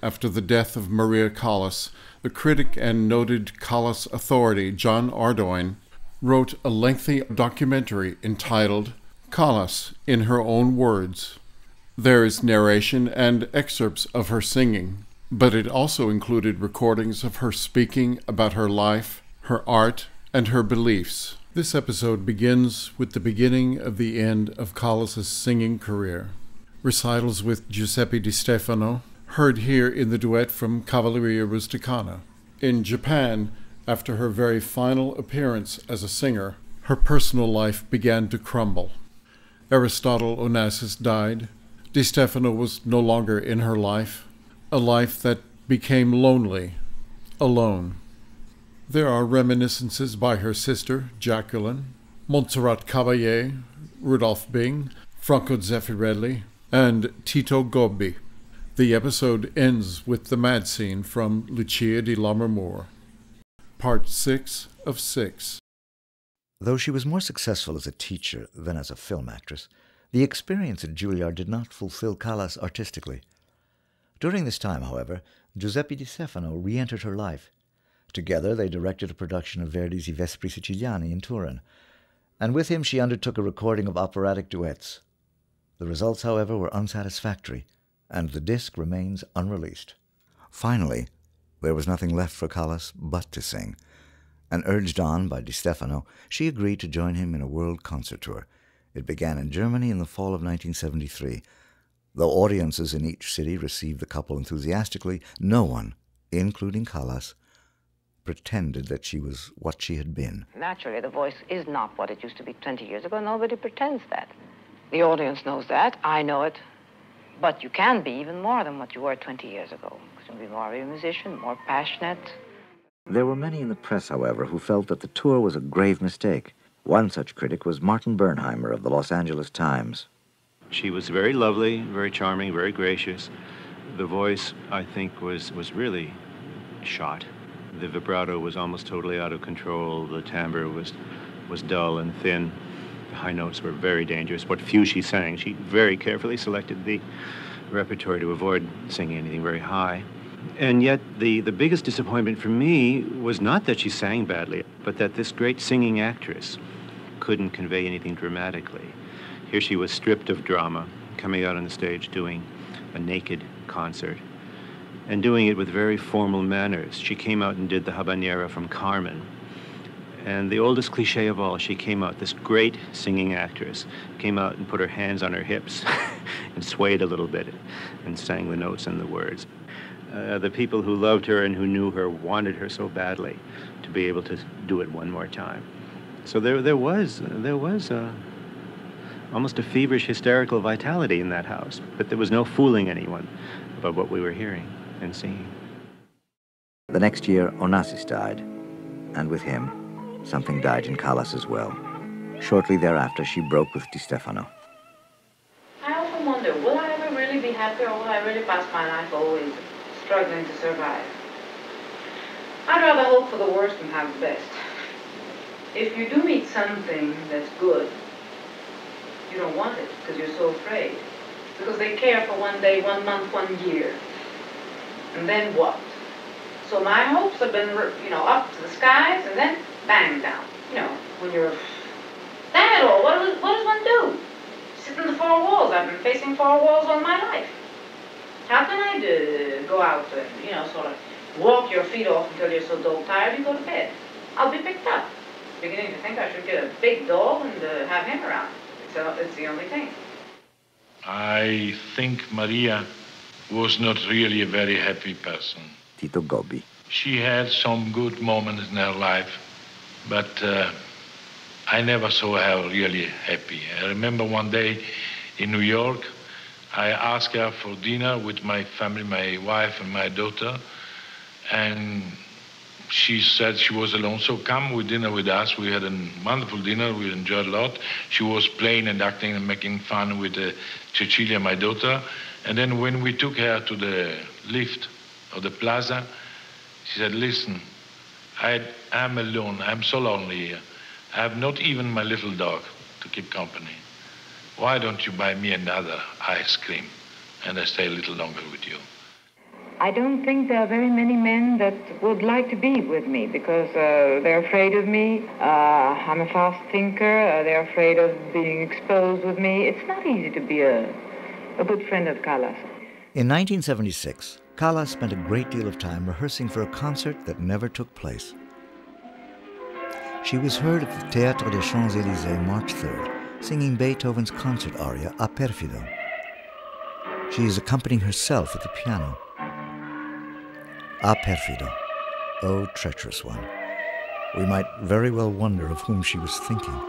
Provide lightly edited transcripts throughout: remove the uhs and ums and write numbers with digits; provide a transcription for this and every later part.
after the death of Maria Callas, the critic and noted Callas authority John Ardoin wrote a lengthy documentary entitled Callas in Her Own Words. There is narration and excerpts of her singing, but it also included recordings of her speaking about her life, her art, and her beliefs. This episode begins with the beginning of the end of Callas' singing career. Recitals with Giuseppe di Stefano, heard here in the duet from Cavalleria Rusticana. In Japan, after her very final appearance as a singer, her personal life began to crumble. Aristotle Onassis died. Di Stefano was no longer in her life, a life that became lonely, alone. There are reminiscences by her sister, Jacqueline, Montserrat Caballe, Rudolf Bing, Franco Zeffirelli, and Tito Gobbi. The episode ends with the mad scene from Lucia di Lammermoor. Part 6 of 6. Though she was more successful as a teacher than as a film actress, the experience at Juilliard did not fulfill Callas artistically. During this time, however, Giuseppe di Stefano re-entered her life. Together they directed a production of Verdi's I Vespri Siciliani in Turin, and with him she undertook a recording of operatic duets. The results, however, were unsatisfactory, and the disc remains unreleased. Finally, there was nothing left for Callas but to sing, and urged on by Di Stefano, she agreed to join him in a world concert tour. It began in Germany in the fall of 1973. Though audiences in each city received the couple enthusiastically, no one, including Callas, pretended that she was what she had been. Naturally, the voice is not what it used to be 20 years ago. Nobody pretends that. The audience knows that. I know it. But you can be even more than what you were 20 years ago. You can be more of a musician, more passionate. There were many in the press, however, who felt that the tour was a grave mistake. One such critic was Martin Bernheimer of the Los Angeles Times. She was very lovely, very charming, very gracious. The voice, I think, was really shot. The vibrato was almost totally out of control. The timbre was dull and thin. The high notes were very dangerous. What few she sang, she very carefully selected the repertoire to avoid singing anything very high. And yet the biggest disappointment for me was not that she sang badly, but that this great singing actress couldn't convey anything dramatically. Here she was stripped of drama, coming out on the stage doing a naked concert, and doing it with very formal manners. She came out and did the habanera from Carmen. And the oldest cliche of all, she came out, this great singing actress, came out and put her hands on her hips and swayed a little bit and sang the notes and the words. The people who loved her and who knew her wanted her so badly to be able to do it one more time. So there was almost a feverish, hysterical vitality in that house, but there was no fooling anyone about what we were hearing and seeing. The next year, Onassis died, and with him, something died in Callas as well. Shortly thereafter, she broke with Di Stefano. I often wonder, will I ever really be happy, or will I really pass my life always struggling to survive? I'd rather hope for the worst and have the best. If you do meet something that's good, you don't want it because you're so afraid. Because they care for 1 day, 1 month, 1 year. And then what? So my hopes have been, up to the skies and then bang down. When you're, dang it all, what does one do? Sit in the four walls. I've been facing four walls all my life. How can I go out and, sort of walk your feet off until you're so dog tired you go to bed? I'll be picked up. Beginning to think I should get a big dog and have him around. It's the only thing. I think Maria was not really a very happy person. Tito Gobbi. She had some good moments in her life, but I never saw her really happy. I remember one day in New York, I asked her for dinner with my family, my wife and my daughter, and she said she was alone, so come with dinner with us. We had a wonderful dinner. We enjoyed a lot. She was playing and acting and making fun with Cecilia, my daughter. And then when we took her to the lift of the plaza, she said, listen, I'm alone. I'm so lonely here. I have not even my little dog to keep company. Why don't you buy me another ice cream and I stay a little longer with you? I don't think there are very many men that would like to be with me because they're afraid of me. I'm a fast thinker. They're afraid of being exposed with me. It's not easy to be a good friend of Callas. In 1976, Callas spent a great deal of time rehearsing for a concert that never took place. She was heard at the Théâtre des Champs-Élysées March 3rd, singing Beethoven's concert aria A Perfido. She is accompanying herself at the piano. A Perfido, oh treacherous one. We might very well wonder of whom she was thinking,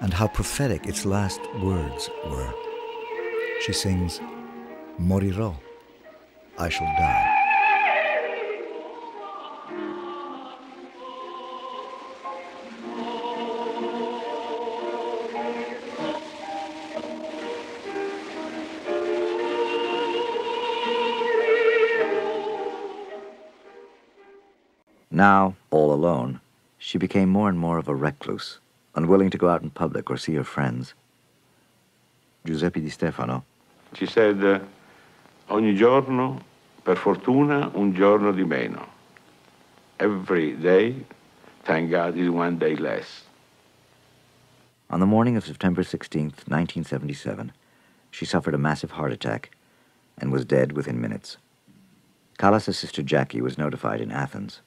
and how prophetic its last words were. She sings, Morirò, I shall die. Now, all alone, she became more and more of a recluse, unwilling to go out in public or see her friends. Giuseppe di Stefano. She said, ogni giorno, per fortuna, un giorno di meno. Every day, thank God, is one day less. On the morning of September 16th, 1977, she suffered a massive heart attack and was dead within minutes. Callas' sister Jackie was notified in Athens.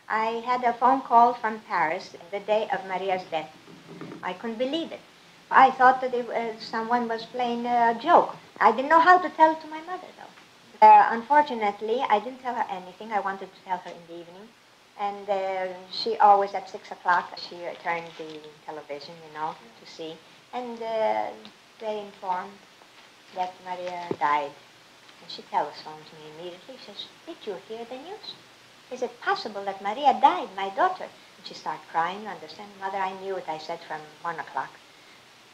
I had a phone call from Paris the day of Maria's death. I couldn't believe it. I thought that someone was playing a joke. I didn't know how to tell it to my mother, though. Unfortunately, I didn't tell her anything. I wanted to tell her in the evening. And she always, at 6 o'clock, she turned the television, to see. And they informed that Maria died. And she telephoned me immediately. She says, did you hear the news? Is it possible that Maria died, my daughter? And she started crying, you understand? Mother, I knew it, I said, from 1 o'clock.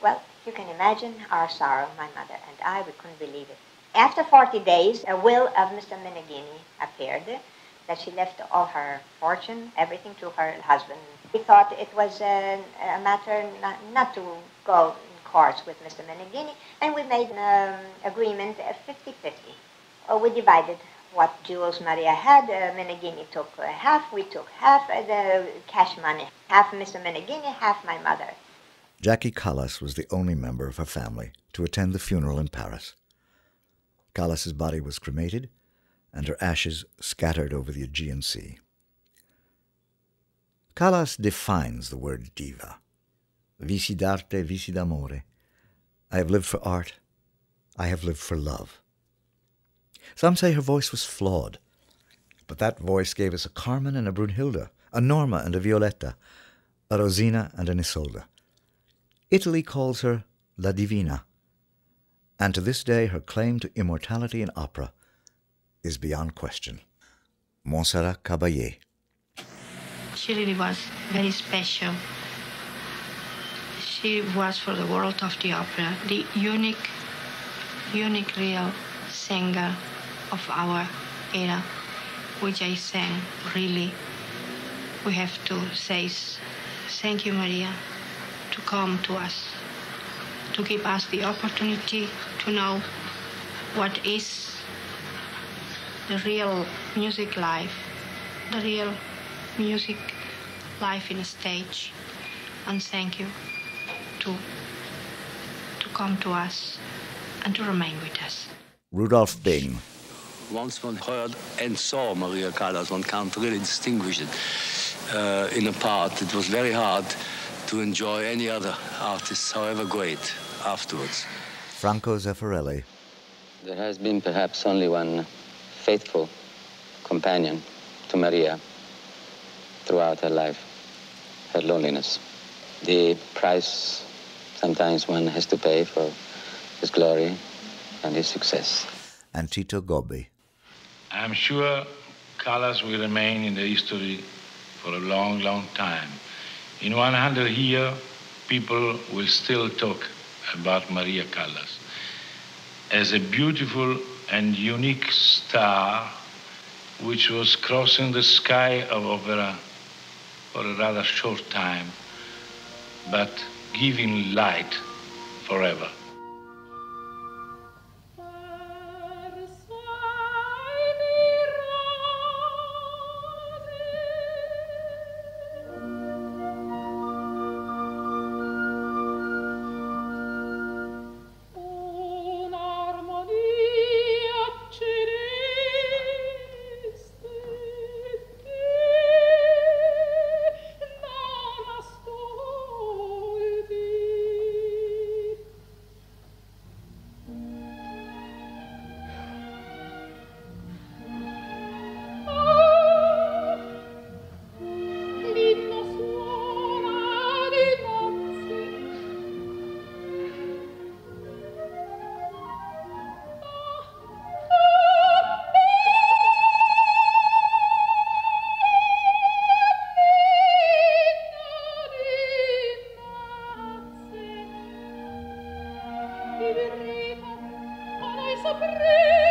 Well, you can imagine our sorrow, my mother and I, we couldn't believe it. After 40 days, a will of Mr. Meneghini appeared, that she left all her fortune, everything to her husband. We thought it was a matter not to go in courts with Mr. Meneghini, and we made an agreement 50-50. We divided what jewels Maria had. Meneghini took half, we took half, the cash money. Half Mr. Meneghini, half my mother. Jackie Callas was the only member of her family to attend the funeral in Paris. Callas's body was cremated, and her ashes scattered over the Aegean Sea. Callas defines the word diva. Visi d'arte, visi d'amore. I have lived for art. I have lived for love. Some say her voice was flawed, but that voice gave us a Carmen and a Brunhilde, a Norma and a Violetta, a Rosina and an Isolde. Italy calls her La Divina, and to this day her claim to immortality in opera is beyond question. Montserrat Caballe. She really was very special. She was for the world of the opera the unique real singer of our era, which I sang, really. We have to say thank you, Maria, to come to us, to give us the opportunity to know what is the real music life, the real music life in a stage. And thank you to come to us and to remain with us. Rudolf Bing. Once one heard and saw Maria Callas, one can't really distinguish it in a part. It was very hard to enjoy any other artist, however great, afterwards. Franco Zeffirelli. There has been perhaps only one faithful companion to Maria throughout her life, her loneliness. The price sometimes one has to pay for his glory and his success. And Tito Gobbi. I'm sure Callas will remain in the history for a long, long time. In 100 years, people will still talk about Maria Callas as a beautiful and unique star which was crossing the sky of opera for a rather short time, but giving light forever. saprei